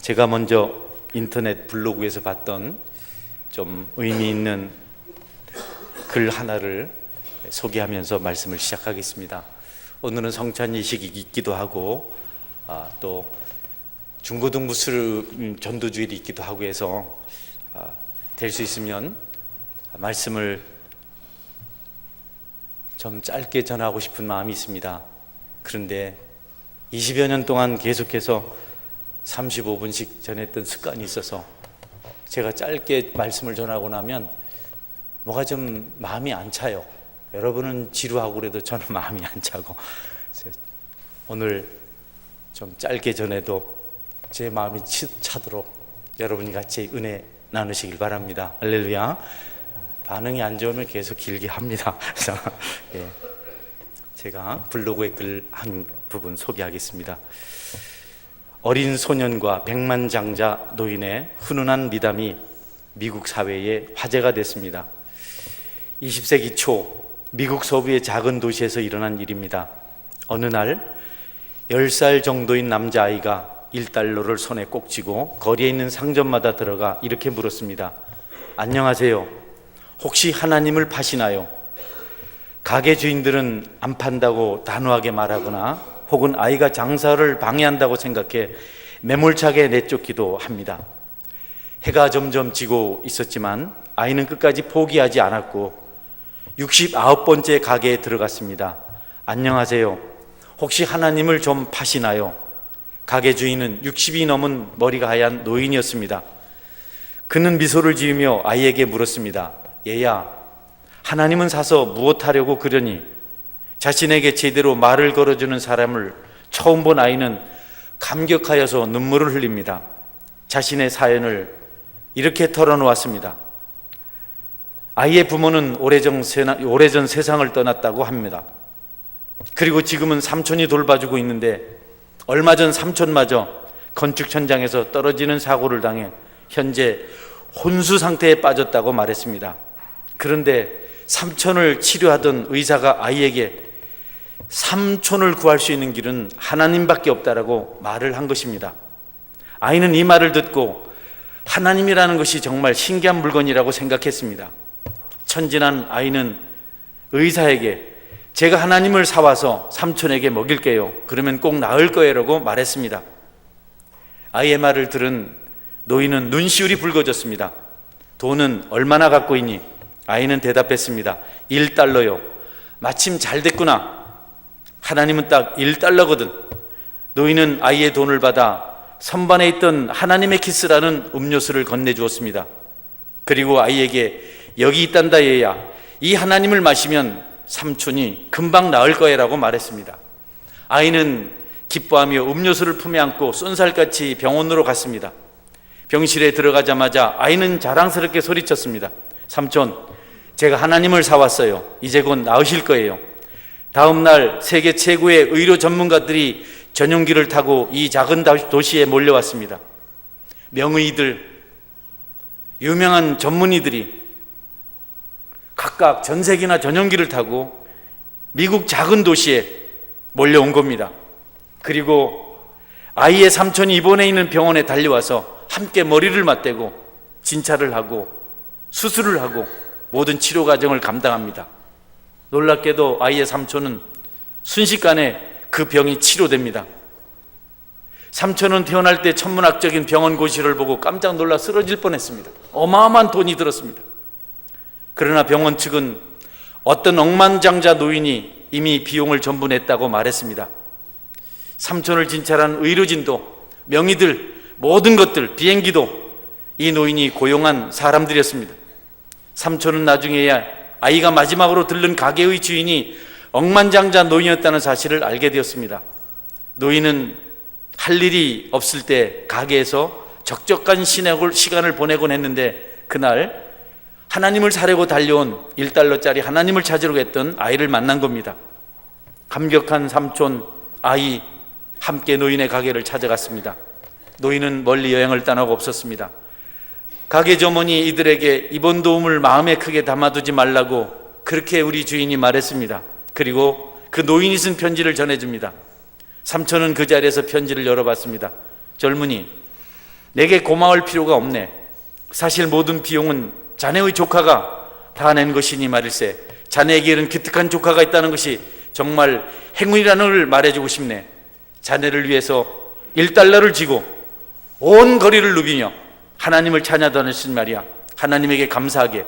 제가 먼저 인터넷 블로그에서 봤던 좀 의미 있는 글 하나를 소개하면서 말씀을 시작하겠습니다. 오늘은 성찬이식이기도 하고 또 중고등부 전도주일이 있기도 하고 해서 될 수 있으면 말씀을 좀 짧게 전하고 싶은 마음이 있습니다. 그런데 20여 년 동안 계속해서 35분씩 전했던 습관이 있어서 제가 짧게 말씀을 전하고 나면 뭐가 좀 마음이 안 차요. 여러분은 지루하고 그래도 저는 마음이 안 차고, 오늘 좀 짧게 전해도 제 마음이 차도록 여러분이 같이 은혜 나누시길 바랍니다. 할렐루야. 반응이 안 좋으면 계속 길게 합니다. 그래서 제가 블로그에 글 한 부분 소개하겠습니다. 어린 소년과 백만장자 노인의 훈훈한 미담이 미국 사회에 화제가 됐습니다. 20세기 초 미국 서부의 작은 도시에서 일어난 일입니다. 어느 날 10살 정도인 남자아이가 1달러를 손에 꼭 쥐고 거리에 있는 상점마다 들어가 이렇게 물었습니다. 안녕하세요. 혹시 하나님을 파시나요? 가게 주인들은 안 판다고 단호하게 말하거나 혹은 아이가 장사를 방해한다고 생각해 매몰차게 내쫓기도 합니다. 해가 점점 지고 있었지만 아이는 끝까지 포기하지 않았고 69번째 가게에 들어갔습니다. 안녕하세요. 혹시 하나님을 좀 파시나요? 가게 주인은 60이 넘은 머리가 하얀 노인이었습니다. 그는 미소를 지으며 아이에게 물었습니다. 얘야, 하나님은 사서 무엇하려고 그러니? 자신에게 제대로 말을 걸어주는 사람을 처음 본 아이는 감격하여서 눈물을 흘립니다. 자신의 사연을 이렇게 털어놓았습니다. 아이의 부모는 오래전 세상을 떠났다고 합니다. 그리고 지금은 삼촌이 돌봐주고 있는데 얼마 전 삼촌마저 건축 현장에서 떨어지는 사고를 당해 현재 혼수 상태에 빠졌다고 말했습니다. 그런데 삼촌을 치료하던 의사가 아이에게 삼촌을 구할 수 있는 길은 하나님밖에 없다라고 말을 한 것입니다. 아이는 이 말을 듣고 하나님이라는 것이 정말 신기한 물건이라고 생각했습니다. 천진한 아이는 의사에게 제가 하나님을 사와서 삼촌에게 먹일게요. 그러면 꼭 나을 거예요 라고 말했습니다. 아이의 말을 들은 노인은 눈시울이 붉어졌습니다. 돈은 얼마나 갖고 있니? 아이는 대답했습니다. 1달러요. 마침 잘 됐구나. 하나님은 딱 1달러거든. 노인은 아이의 돈을 받아 선반에 있던 하나님의 키스라는 음료수를 건네주었습니다. 그리고 아이에게 여기 있단다 얘야. 이 하나님을 마시면 삼촌이 금방 나을 거야라고 말했습니다. 아이는 기뻐하며 음료수를 품에 안고 쏜살같이 병원으로 갔습니다. 병실에 들어가자마자 아이는 자랑스럽게 소리쳤습니다. 삼촌, 제가 하나님을 사왔어요. 이제 곧 나으실 거예요. 다음 날 세계 최고의 의료 전문가들이 전용기를 타고 이 작은 도시에 몰려왔습니다. 명의들, 유명한 전문의들이 각각 전세기나 전용기를 타고 미국 작은 도시에 몰려온 겁니다. 그리고 아이의 삼촌이 입원해 있는 병원에 달려와서 함께 머리를 맞대고 진찰을 하고 수술을 하고 모든 치료 과정을 감당합니다. 놀랍게도 아이의 삼촌은 순식간에 그 병이 치료됩니다. 삼촌은 태어날 때 천문학적인 병원 고시를 보고 깜짝 놀라 쓰러질 뻔했습니다. 어마어마한 돈이 들었습니다. 그러나 병원 측은 어떤 억만장자 노인이 이미 비용을 전부 냈다고 말했습니다. 삼촌을 진찰한 의료진도, 명의들, 모든 것들, 비행기도 이 노인이 고용한 사람들이었습니다. 삼촌은 나중에야 아이가 마지막으로 들른 가게의 주인이 억만장자 노인이었다는 사실을 알게 되었습니다. 노인은 할 일이 없을 때 가게에서 적적한 시간을 보내곤 했는데 그날 하나님을 사려고 달려온 1달러짜리 하나님을 찾으려고 했던 아이를 만난 겁니다. 감격한 삼촌, 아이 함께 노인의 가게를 찾아갔습니다. 노인은 멀리 여행을 떠나고 없었습니다. 가게 점원이 이들에게 이번 도움을 마음에 크게 담아두지 말라고 그렇게 우리 주인이 말했습니다. 그리고 그 노인이 쓴 편지를 전해줍니다. 삼촌은 그 자리에서 편지를 열어봤습니다. 젊은이, 내게 고마울 필요가 없네. 사실 모든 비용은 자네의 조카가 다 낸 것이니 말일세. 자네에게 이런 기특한 조카가 있다는 것이 정말 행운이라는 걸 말해주고 싶네. 자네를 위해서 1달러를 지고 온 거리를 누비며 하나님을 찬양하던 말이야. 하나님에게 감사하게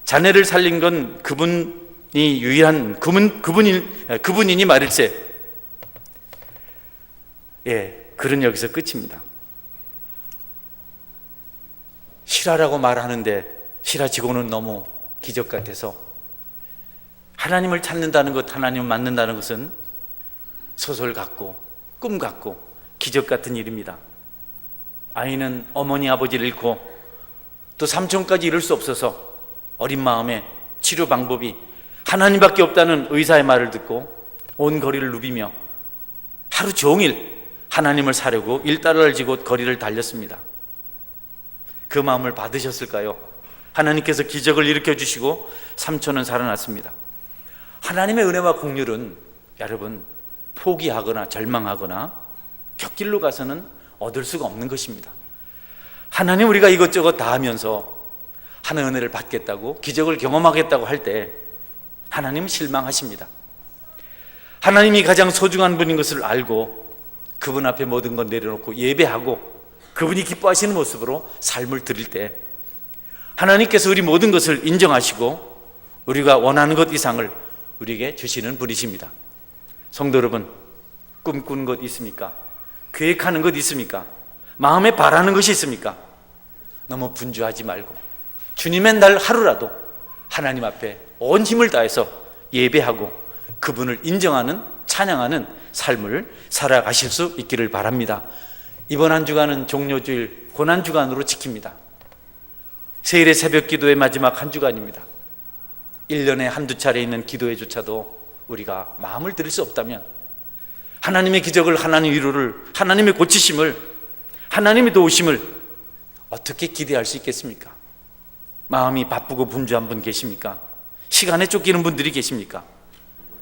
자네를 살린 건 그분이 유일한 그분이니 말일세. 예, 글은 여기서 끝입니다. 실화라고 말하는데 실화치고는 너무 기적 같아서, 하나님을 찾는다는 것, 하나님을 만난다는 것은 소설 같고 꿈 같고 기적 같은 일입니다. 아이는 어머니 아버지를 잃고 또 삼촌까지 잃을 수 없어서 어린 마음에 치료 방법이 하나님밖에 없다는 의사의 말을 듣고 온 거리를 누비며 하루 종일 하나님을 사려고 1달러를 지고 거리를 달렸습니다. 그 마음을 받으셨을까요? 하나님께서 기적을 일으켜 주시고 삼촌은 살아났습니다. 하나님의 은혜와 긍휼은 여러분 포기하거나 절망하거나 벽길로 가서는 얻을 수가 없는 것입니다. 하나님 우리가 이것저것 다 하면서 하나님의 은혜를 받겠다고 기적을 경험하겠다고 할 때 하나님은 실망하십니다. 하나님이 가장 소중한 분인 것을 알고 그분 앞에 모든 것 내려놓고 예배하고 그분이 기뻐하시는 모습으로 삶을 드릴 때 하나님께서 우리 모든 것을 인정하시고 우리가 원하는 것 이상을 우리에게 주시는 분이십니다. 성도 여러분, 꿈꾸는 것 있습니까? 계획하는 것 있습니까? 마음에 바라는 것이 있습니까? 너무 분주하지 말고 주님의 날 하루라도 하나님 앞에 온 힘을 다해서 예배하고 그분을 인정하는, 찬양하는 삶을 살아가실 수 있기를 바랍니다. 이번 한 주간은 종료주일 고난주간으로 지킵니다. 세일의 새벽 기도의 마지막 한 주간입니다. 1년에 한두 차례 있는 기도회조차도 우리가 마음을 들일 수 없다면 하나님의 기적을, 하나님의 위로를, 하나님의 고치심을, 하나님의 도우심을 어떻게 기대할 수 있겠습니까? 마음이 바쁘고 분주한 분 계십니까? 시간에 쫓기는 분들이 계십니까?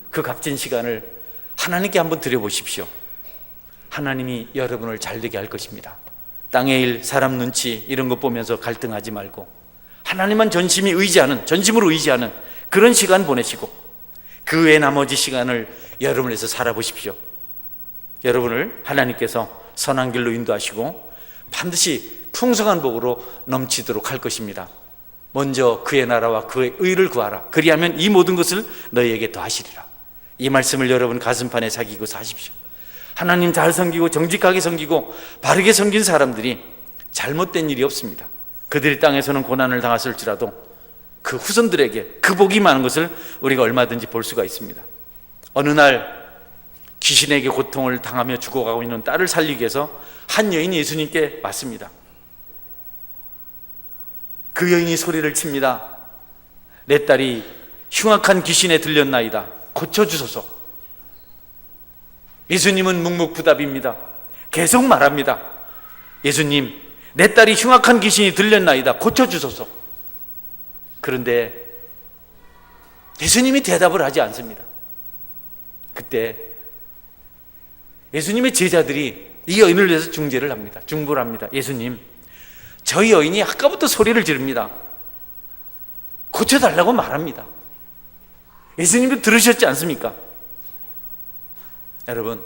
그 값진 시간을 하나님께 한번 드려보십시오. 하나님이 여러분을 잘되게 할 것입니다. 땅의 일, 사람 눈치 이런 거 보면서 갈등하지 말고 하나님만 전심으로 의지하는 그런 시간 보내시고 그 외 나머지 시간을 여러분을 위해서 살아보십시오. 여러분을 하나님께서 선한 길로 인도하시고 반드시 풍성한 복으로 넘치도록 할 것입니다. 먼저 그의 나라와 그의 의를 구하라. 그리하면 이 모든 것을 너희에게 더하시리라. 이 말씀을 여러분 가슴판에 새기고 사십시오. 하나님 잘 섬기고 정직하게 섬기고 바르게 섬긴 사람들이 잘못된 일이 없습니다. 그들이 땅에서는 고난을 당했을지라도 그 후손들에게 그 복이 많은 것을 우리가 얼마든지 볼 수가 있습니다. 어느 날 귀신에게 고통을 당하며 죽어가고 있는 딸을 살리기 위해서 한 여인이 예수님께 왔습니다. 그 여인이 소리를 칩니다. 내 딸이 흉악한 귀신에 들렸나이다. 고쳐주소서. 예수님은 묵묵부답입니다. 계속 말합니다. 예수님, 내 딸이 흉악한 귀신이 들렸나이다. 고쳐주소서. 그런데 예수님이 대답을 하지 않습니다. 그때 예수님의 제자들이 이 여인을 위해서 중재를 합니다. 중보를 합니다. 예수님, 저희 여인이 아까부터 소리를 지릅니다. 고쳐달라고 말합니다. 예수님도 들으셨지 않습니까? 여러분,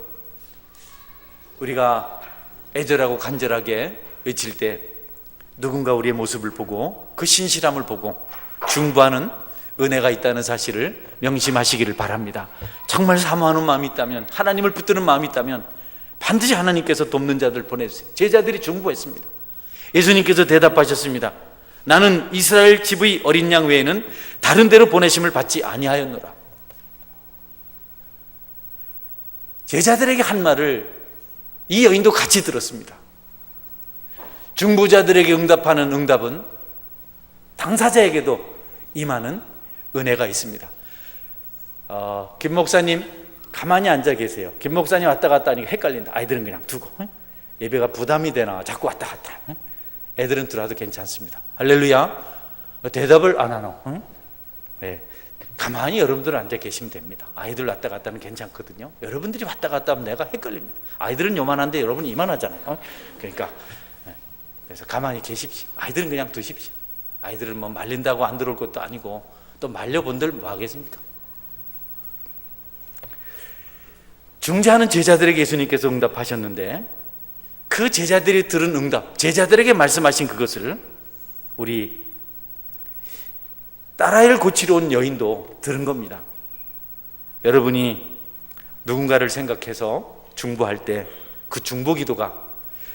우리가 애절하고 간절하게 외칠 때 누군가 우리의 모습을 보고 그 신실함을 보고 중보하는 은혜가 있다는 사실을 명심하시기를 바랍니다. 정말 사모하는 마음이 있다면, 하나님을 붙드는 마음이 있다면 반드시 하나님께서 돕는 자들 보내주세요. 제자들이 중보했습니다. 예수님께서 대답하셨습니다. 나는 이스라엘 집의 어린 양 외에는 다른 데로 보내심을 받지 아니하였노라. 제자들에게 한 말을 이 여인도 같이 들었습니다. 중보자들에게 응답하는 응답은 당사자에게도 임하는 은혜가 있습니다. 김 목사님 가만히 앉아 계세요. 김 목사님 왔다 갔다 하니까 헷갈린다. 아이들은 그냥 두고, 예배가 부담이 되나 자꾸 왔다 갔다. 애들은 들어와도 괜찮습니다. 할렐루야. 대답을 안 하노. 네. 가만히 여러분들 앉아 계시면 됩니다. 아이들 왔다 갔다 하면 괜찮거든요. 여러분들이 왔다 갔다 하면 내가 헷갈립니다. 아이들은 요만한데 여러분은 이만하잖아요. 그러니까 그래서 가만히 계십시오. 아이들은 그냥 두십시오. 아이들은 뭐 말린다고 안 들어올 것도 아니고 또 말려본들 뭐 하겠습니까? 중재하는 제자들에게 예수님께서 응답하셨는데 그 제자들이 들은 응답, 제자들에게 말씀하신 그것을 우리 딸아이를 고치러 온 여인도 들은 겁니다. 여러분이 누군가를 생각해서 중보할 때 그 중보 기도가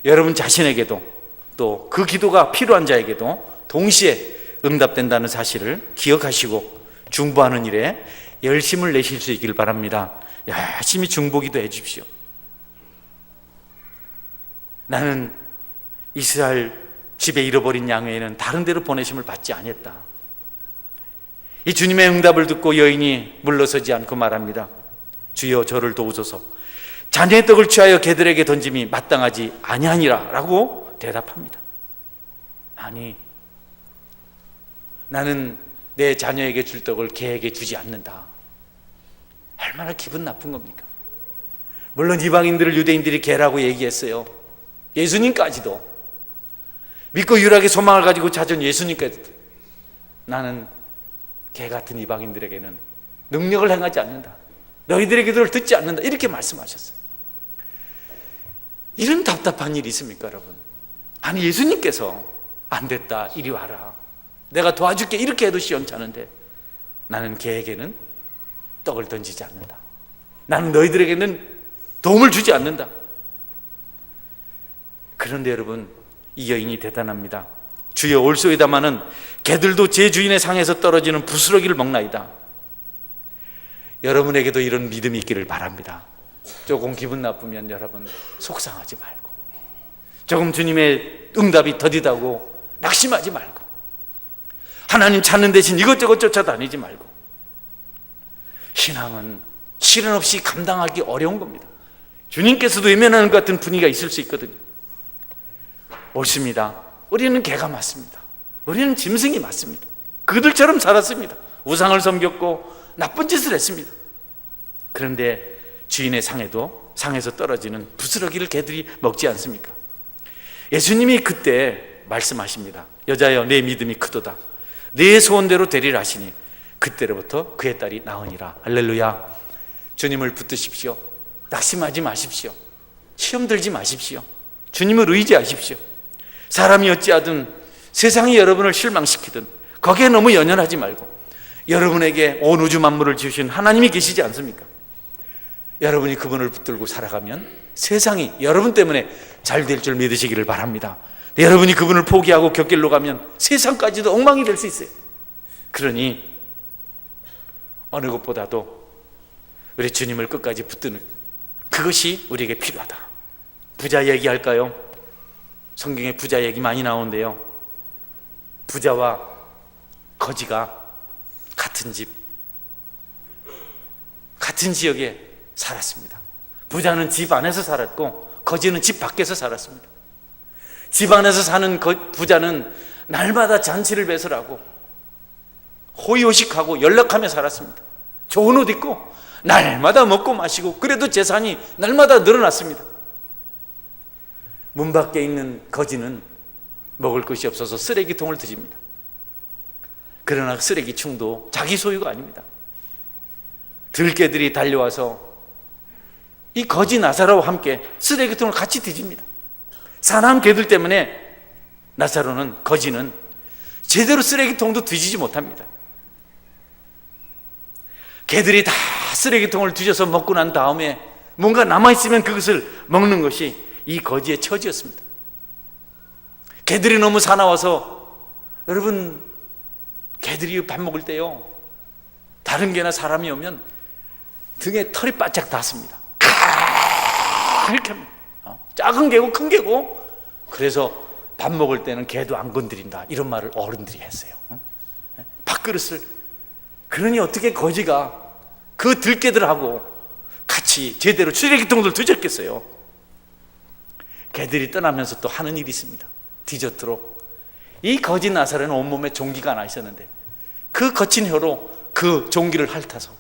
여러분 자신에게도 또 그 기도가 필요한 자에게도 동시에 응답된다는 사실을 기억하시고 중보하는 일에 열심을 내실 수 있기를 바랍니다. 열심히 중보 기도해 주십시오. 나는 이스라엘 집에 잃어버린 양 외에는 다른 데로 보내심을 받지 않았다. 이 주님의 응답을 듣고 여인이 물러서지 않고 말합니다. 주여 저를 도우소서. 자녀의 떡을 취하여 개들에게 던짐이 마땅하지 아니하니라 라고 대답합니다. 아니, 나는 내 자녀에게 줄 떡을 개에게 주지 않는다. 얼마나 기분 나쁜 겁니까? 물론 이방인들을 유대인들이 개라고 얘기했어요. 예수님까지도 믿고 유일하게 소망을 가지고 찾은 예수님까지도 나는 개 같은 이방인들에게는 능력을 행하지 않는다. 너희들의 기도를 듣지 않는다. 이렇게 말씀하셨어요. 이런 답답한 일이 있습니까, 여러분? 아니, 예수님께서 안 됐다, 이리 와라, 내가 도와줄게, 이렇게 해도 시원찮은데 나는 개에게는 떡을 던지지 않는다. 나는 너희들에게는 도움을 주지 않는다. 그런데 여러분, 이 여인이 대단합니다. 주여 올소이다마는 개들도 제 주인의 상에서 떨어지는 부스러기를 먹나이다. 여러분에게도 이런 믿음이 있기를 바랍니다. 조금 기분 나쁘면 여러분 속상하지 말고, 조금 주님의 응답이 더디다고 낙심하지 말고, 하나님 찾는 대신 이것저것 쫓아다니지 말고. 신앙은 시련 없이 감당하기 어려운 겁니다. 주님께서도 외면하는 것 같은 분위기가 있을 수 있거든요. 옳습니다. 우리는 개가 맞습니다. 우리는 짐승이 맞습니다. 그들처럼 살았습니다. 우상을 섬겼고 나쁜 짓을 했습니다. 그런데 주인의 상에서 떨어지는 부스러기를 개들이 먹지 않습니까? 예수님이 그때 말씀하십니다. 여자여 내 믿음이 크도다. 내 소원대로 되리라 하시니 그때로부터 그의 딸이 나으니라. 할렐루야. 주님을 붙드십시오. 낙심하지 마십시오. 시험 들지 마십시오. 주님을 의지하십시오. 사람이 어찌하든 세상이 여러분을 실망시키든 거기에 너무 연연하지 말고, 여러분에게 온 우주 만물을 지으신 하나님이 계시지 않습니까? 여러분이 그분을 붙들고 살아가면 세상이 여러분 때문에 잘 될 줄 믿으시기를 바랍니다. 여러분이 그분을 포기하고 곁길로 가면 세상까지도 엉망이 될 수 있어요. 그러니 어느 것보다도 우리 주님을 끝까지 붙드는 그것이 우리에게 필요하다. 부자 얘기할까요? 성경에 부자 얘기 많이 나오는데요, 부자와 거지가 같은 집, 같은 지역에 살았습니다. 부자는 집 안에서 살았고 거지는 집 밖에서 살았습니다. 집 안에서 사는 부자는 날마다 잔치를 배설하고 호의호식하고 연락하며 살았습니다. 좋은 옷 입고 날마다 먹고 마시고, 그래도 재산이 날마다 늘어났습니다. 문 밖에 있는 거지는 먹을 것이 없어서 쓰레기통을 뒤집니다. 그러나 쓰레기충도 자기 소유가 아닙니다. 들개들이 달려와서 이 거지 나사로와 함께 쓰레기통을 같이 뒤집니다. 사나운 개들 때문에 나사로는, 거지는 제대로 쓰레기통도 뒤지지 못합니다. 개들이 다 쓰레기통을 뒤져서 먹고 난 다음에 뭔가 남아있으면 그것을 먹는 것이 이 거지의 처지였습니다. 개들이 너무 사나워서, 여러분, 개들이 밥 먹을 때요, 다른 개나 사람이 오면 등에 털이 바짝 닿습니다. 이렇게 합니다. 작은 개고 큰 개고. 그래서 밥 먹을 때는 개도 안 건드린다, 이런 말을 어른들이 했어요. 밥그릇을. 그러니 어떻게 거지가 그 들개들하고 같이 제대로 쓰레기통들 뒤졌겠어요? 개들이 떠나면서 또 하는 일이 있습니다. 디저트로 이 거지 나사로는 온몸에 종기가 나 있었는데 그 거친 혀로 그 종기를 핥아서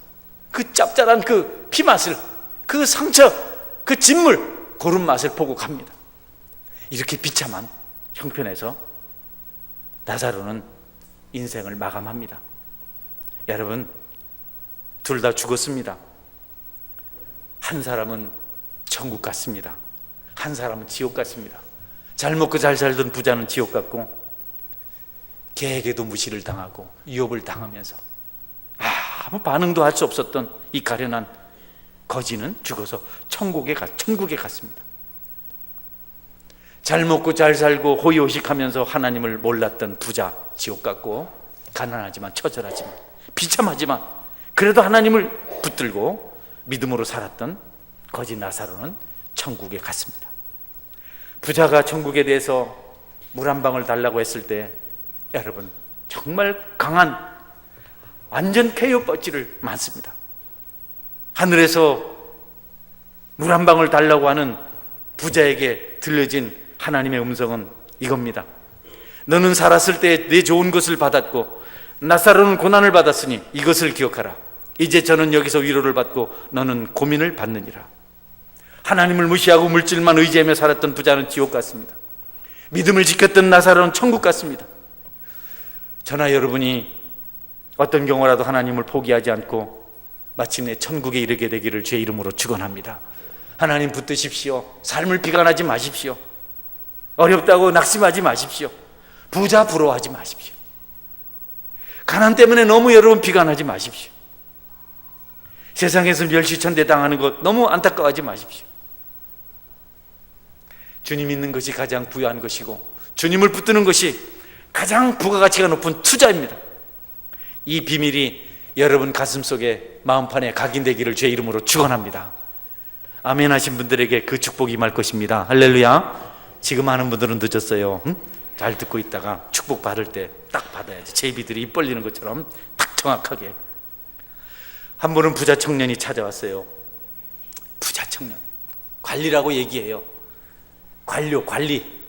그 짭짤한 그 피맛을, 그 상처, 그 진물, 그런 맛을 보고 갑니다. 이렇게 비참한 형편에서 나사로는 인생을 마감합니다. 여러분, 둘 다 죽었습니다. 한 사람은 천국 갔습니다. 한 사람은 지옥 갔습니다. 잘 먹고 잘 살던 부자는 지옥 갔고, 개에게도 무시를 당하고 유업을 당하면서 아무 반응도 할 수 없었던 이 가련한 거지는 죽어서 천국에 갔습니다. 잘 먹고 잘 살고 호의호식하면서 하나님을 몰랐던 부자 지옥 갔고, 가난하지만 처절하지만 비참하지만 그래도 하나님을 붙들고 믿음으로 살았던 거지 나사로는 천국에 갔습니다. 부자가 천국에 대해서 물 한 방울 달라고 했을 때 여러분, 정말 강한 완전 KO 뻗지를 많습니다. 하늘에서 물 한 방울 달라고 하는 부자에게 들려진 하나님의 음성은 이겁니다. 너는 살았을 때 내 좋은 것을 받았고 나사로는 고난을 받았으니 이것을 기억하라. 이제 저는 여기서 위로를 받고 너는 고민을 받느니라. 하나님을 무시하고 물질만 의지하며 살았던 부자는 지옥 갔습니다. 믿음을 지켰던 나사로는 천국 갔습니다. 저나 여러분이 어떤 경우라도 하나님을 포기하지 않고 마침내 천국에 이르게 되기를 주의 이름으로 축원합니다. 하나님 붙드십시오. 삶을 비관하지 마십시오. 어렵다고 낙심하지 마십시오. 부자 부러워하지 마십시오. 가난 때문에 너무 여러분 비관하지 마십시오. 세상에서 멸시천대 당하는 것 너무 안타까워하지 마십시오. 주님 믿는 것이 가장 부유한 것이고 주님을 붙드는 것이 가장 부가가치가 높은 투자입니다. 이 비밀이 여러분 가슴속에 마음판에 각인되기를 주의 이름으로 축원합니다. 아멘 하신 분들에게 그 축복이 임할 것입니다. 할렐루야. 지금 하는 분들은 늦었어요. 잘 듣고 있다가 축복 받을 때 딱 받아야지. 제비들이 입 벌리는 것처럼 딱 정확하게. 한 분은 부자 청년이 찾아왔어요. 부자 청년, 관리라고 얘기해요. 관료, 관리,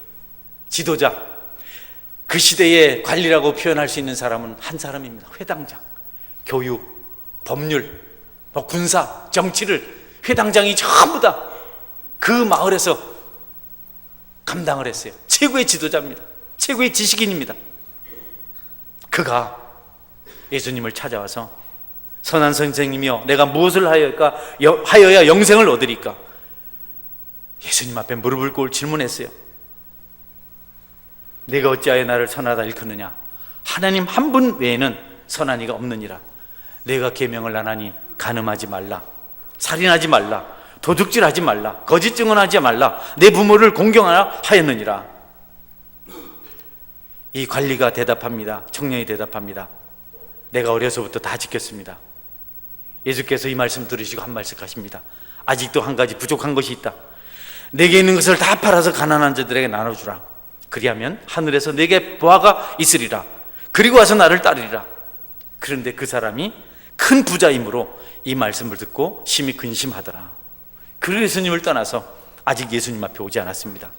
지도자. 그 시대에 관리라고 표현할 수 있는 사람은 한 사람입니다. 회당장. 교육, 법률, 군사, 정치를 회당장이 전부 다 그 마을에서 감당을 했어요. 최고의 지도자입니다. 최고의 지식인입니다. 그가 예수님을 찾아와서 선한 선생님이여, 내가 무엇을 하여야 영생을 얻으리까? 예수님 앞에 무릎을 꿇고 질문했어요. 내가 어찌하여 나를 선하다 일컫느냐? 하나님 한 분 외에는 선한 이가 없느니라. 내가 계명을 안 하니 간음하지 말라, 살인하지 말라, 도둑질하지 말라, 거짓 증언하지 말라, 내 부모를 공경하라 하였느니라. 이 관리가 대답합니다. 청년이 대답합니다. 내가 어려서부터 다 지켰습니다. 예수께서 이 말씀 들으시고 한 말씀 하십니다. 아직도 한 가지 부족한 것이 있다. 내게 있는 것을 다 팔아서 가난한 자들에게 나눠주라. 그리하면 하늘에서 내게 보화가 있으리라. 그리고 와서 나를 따르리라. 그런데 그 사람이 큰 부자이므로 이 말씀을 듣고 심히 근심하더라. 그리고 예수님을 떠나서 아직 예수님 앞에 오지 않았습니다.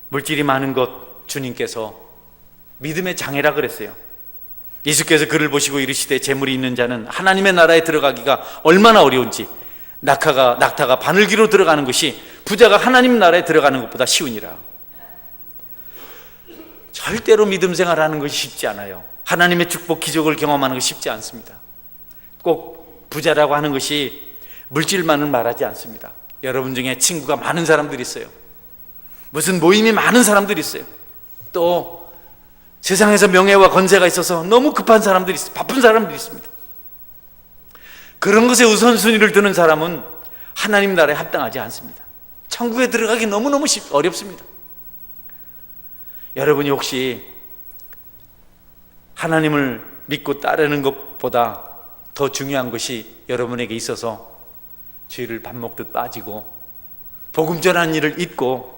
물질이 많은 것 주님께서 믿음의 장애라 그랬어요. 예수께서 그를 보시고 이르시되 재물이 있는 자는 하나님의 나라에 들어가기가 얼마나 어려운지, 낙타가 바늘기로 들어가는 것이 부자가 하나님 나라에 들어가는 것보다 쉬우니라. 절대로 믿음 생활하는 것이 쉽지 않아요. 하나님의 축복, 기적을 경험하는 것이 쉽지 않습니다. 꼭 부자라고 하는 것이 물질만을 말하지 않습니다. 여러분 중에 친구가 많은 사람들이 있어요. 무슨 모임이 많은 사람들이 있어요. 또 세상에서 명예와 권세가 있어서 너무 급한 사람들이 있어요. 바쁜 사람들이 있습니다. 그런 것에 우선순위를 두는 사람은 하나님 나라에 합당하지 않습니다. 천국에 들어가기 너무너무 어렵습니다. 여러분이 혹시 하나님을 믿고 따르는 것보다 더 중요한 것이 여러분에게 있어서 죄를 밥 먹듯 빠지고 복음 전하는 일을 잊고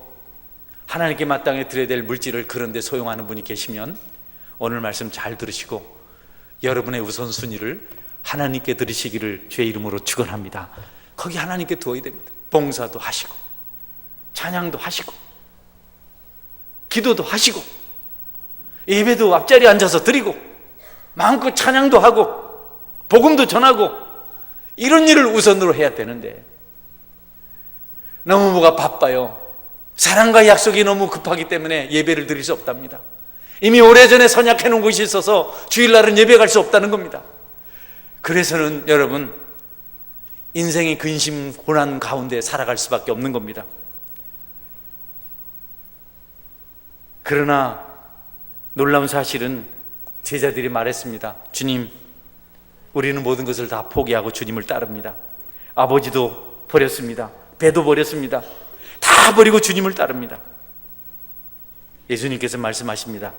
하나님께 마땅히 드려야 될 물질을 그런 데 소용하는 분이 계시면 오늘 말씀 잘 들으시고 여러분의 우선순위를 하나님께 드리시기를 주의 이름으로 축원합니다. 거기 하나님께 두어야 됩니다. 봉사도 하시고 찬양도 하시고 기도도 하시고 예배도 앞자리에 앉아서 드리고 마음껏 찬양도 하고 복음도 전하고 이런 일을 우선으로 해야 되는데 너무 뭐가 바빠요. 사랑과 약속이 너무 급하기 때문에 예배를 드릴 수 없답니다. 이미 오래전에 선약해 놓은 것이 있어서 주일날은 예배 갈 수 없다는 겁니다. 그래서는 여러분, 인생의 근심 고난 가운데 살아갈 수밖에 없는 겁니다. 그러나 놀라운 사실은 제자들이 말했습니다. 주님, 우리는 모든 것을 다 포기하고 주님을 따릅니다. 아버지도 버렸습니다. 배도 버렸습니다. 다 버리고 주님을 따릅니다. 예수님께서 말씀하십니다.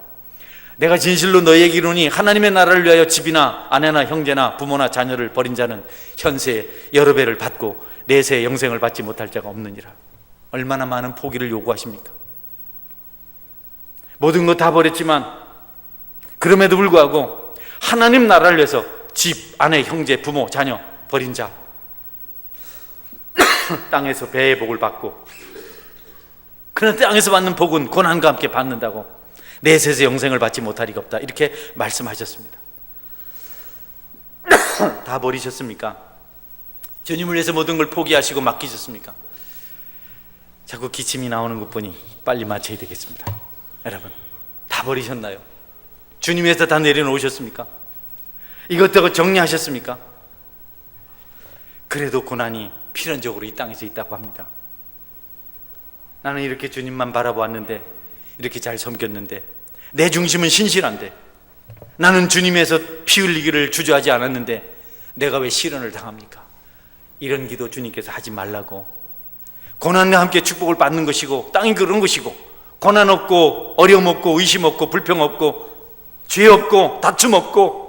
내가 진실로 너희에게 이르노니 하나님의 나라를 위하여 집이나 아내나 형제나 부모나 자녀를 버린 자는 현세에 여러 배를 받고 내세에 영생을 받지 못할 자가 없느니라. 얼마나 많은 포기를 요구하십니까? 모든 것 다 버렸지만 그럼에도 불구하고 하나님 나라를 위해서 집, 아내, 형제, 부모, 자녀 버린 자, 땅에서 배의 복을 받고, 그런 땅에서 받는 복은 고난과 함께 받는다고, 내세에서 영생을 받지 못할 리가 없다, 이렇게 말씀하셨습니다. 다 버리셨습니까? 주님을 위해서 모든 걸 포기하시고 맡기셨습니까? 자꾸 기침이 나오는 것 보니 빨리 마쳐야 되겠습니다. 여러분, 다 버리셨나요? 주님 위해서 다 내려놓으셨습니까? 이것저것 정리하셨습니까? 그래도 고난이 필연적으로 이 땅에서 있다고 합니다. 나는 이렇게 주님만 바라보았는데, 이렇게 잘 섬겼는데, 내 중심은 신실한데, 나는 주님에서 피 흘리기를 주저하지 않았는데 내가 왜 시련을 당합니까? 이런 기도 주님께서 하지 말라고. 고난과 함께 축복을 받는 것이고, 땅이 그런 것이고, 고난 없고 어려움 없고 의심 없고 불평 없고 죄 없고 다툼 없고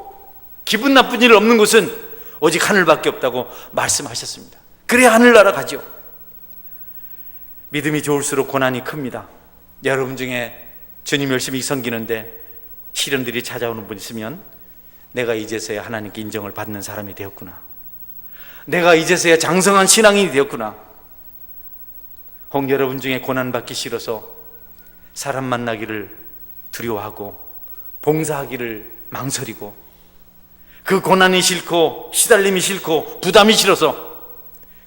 기분 나쁜 일 없는 곳은 오직 하늘밖에 없다고 말씀하셨습니다. 그래야 하늘나라 가죠. 믿음이 좋을수록 고난이 큽니다. 여러분 중에 주님 열심히 섬기는데 시련들이 찾아오는 분 있으면, 내가 이제서야 하나님께 인정을 받는 사람이 되었구나, 내가 이제서야 장성한 신앙인이 되었구나. 혹 여러분 중에 고난받기 싫어서 사람 만나기를 두려워하고 봉사하기를 망설이고, 그 고난이 싫고 시달림이 싫고 부담이 싫어서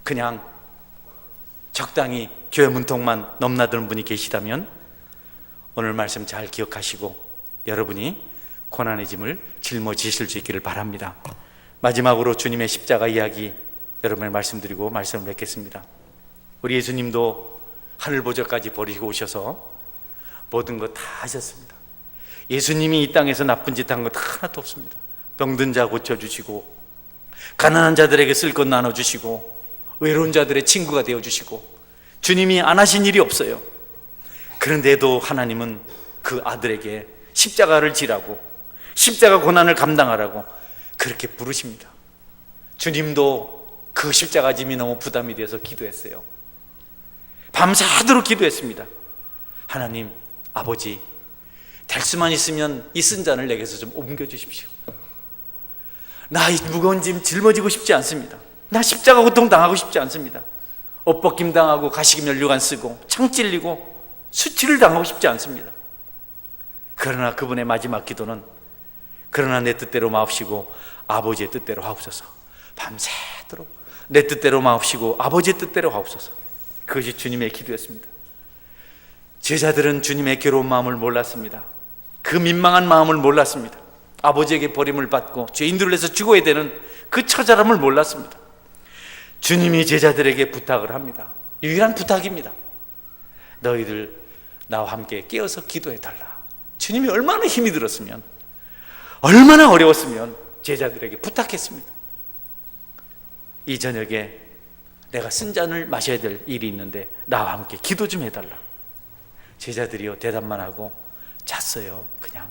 그냥 적당히 교회 문턱만 넘나드는 분이 계시다면, 오늘 말씀 잘 기억하시고 여러분이 고난의 짐을 짊어지실 수 있기를 바랍니다. 마지막으로 주님의 십자가 이야기 여러분에 말씀드리고 말씀을 맺겠습니다. 우리 예수님도 하늘 보좌까지 버리고 오셔서 모든 것 다 하셨습니다. 예수님이 이 땅에서 나쁜 짓 한 것 하나도 없습니다. 병든 자 고쳐주시고, 가난한 자들에게 쓸 것 나눠주시고, 외로운 자들의 친구가 되어주시고, 주님이 안 하신 일이 없어요. 그런데도 하나님은 그 아들에게 십자가를 지라고, 십자가 고난을 감당하라고 그렇게 부르십니다. 주님도 그 십자가 짐이 너무 부담이 돼서 기도했어요. 밤새도록 기도했습니다. 하나님, 아버지, 될 수만 있으면 이 쓴 잔을 내게서 좀 옮겨주십시오. 나 이 무거운 짐 짊어지고 싶지 않습니다. 나 십자가 고통 당하고 싶지 않습니다. 옷벗김 당하고 가시기 면류관 쓰고 창 찔리고 수치를 당하고 싶지 않습니다. 그러나 그분의 마지막 기도는, 그러나 내 뜻대로 마옵시고 아버지의 뜻대로 하옵소서. 밤새도록 내 뜻대로 마옵시고 아버지의 뜻대로 하옵소서. 그것이 주님의 기도였습니다. 제자들은 주님의 괴로운 마음을 몰랐습니다. 그 민망한 마음을 몰랐습니다. 아버지에게 버림을 받고 죄인들을 해서 죽어야 되는 그 처절함을 몰랐습니다. 주님이 제자들에게 부탁을 합니다. 유일한 부탁입니다. 너희들 나와 함께 깨어서 기도해달라. 주님이 얼마나 힘이 들었으면, 얼마나 어려웠으면 제자들에게 부탁했습니다. 이 저녁에 내가 쓴 잔을 마셔야 될 일이 있는데 나와 함께 기도 좀 해달라. 제자들이요 대답만 하고 잤어요. 그냥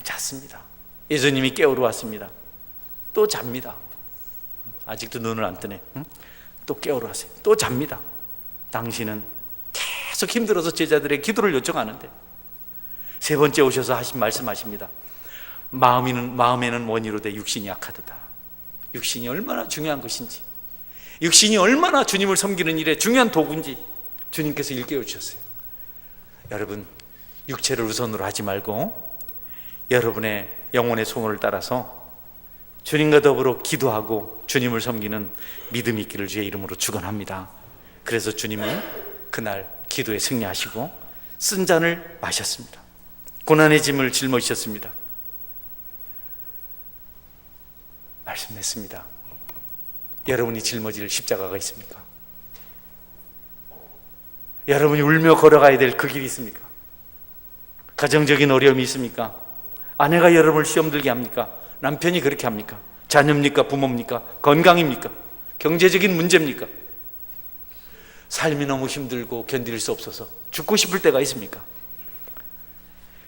잤습니다. 예수님이 깨우러 왔습니다. 또 잡니다. 아직도 눈을 안 뜨네. 응? 또 깨우러 왔어요. 또 잡니다. 당신은 계속 힘들어서 제자들의 기도를 요청하는데, 세 번째 오셔서 하신 말씀하십니다. 마음에는 원이로되 육신이 약하도다. 육신이 얼마나 중요한 것인지, 육신이 얼마나 주님을 섬기는 일에 중요한 도구인지 주님께서 일깨워 주셨어요. 여러분, 육체를 우선으로 하지 말고 여러분의 영혼의 소원을 따라서 주님과 더불어 기도하고 주님을 섬기는 믿음이 있기를 주의 이름으로 축원합니다. 그래서 주님은 그날 기도에 승리하시고 쓴 잔을 마셨습니다. 고난의 짐을 짊어지셨습니다. 말씀했습니다. 여러분이 짊어질 십자가가 있습니까? 여러분이 울며 걸어가야 될 그 길이 있습니까? 가정적인 어려움이 있습니까? 아내가 여러분을 시험 들게 합니까? 남편이 그렇게 합니까? 자녀입니까? 부모입니까? 건강입니까? 경제적인 문제입니까? 삶이 너무 힘들고 견딜 수 없어서 죽고 싶을 때가 있습니까?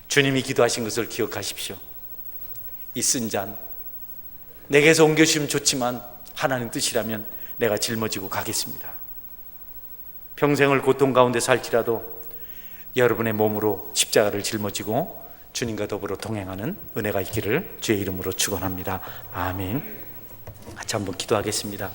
주님이 기도하신 것을 기억하십시오. 이 쓴 잔, 내게서 옮겨주시면 좋지만 하나님 뜻이라면 내가 짊어지고 가겠습니다. 평생을 고통 가운데 살지라도 여러분의 몸으로 십자가를 짊어지고 주님과 더불어 동행하는 은혜가 있기를 주의 이름으로 축원합니다. 아멘. 같이 한번 기도하겠습니다.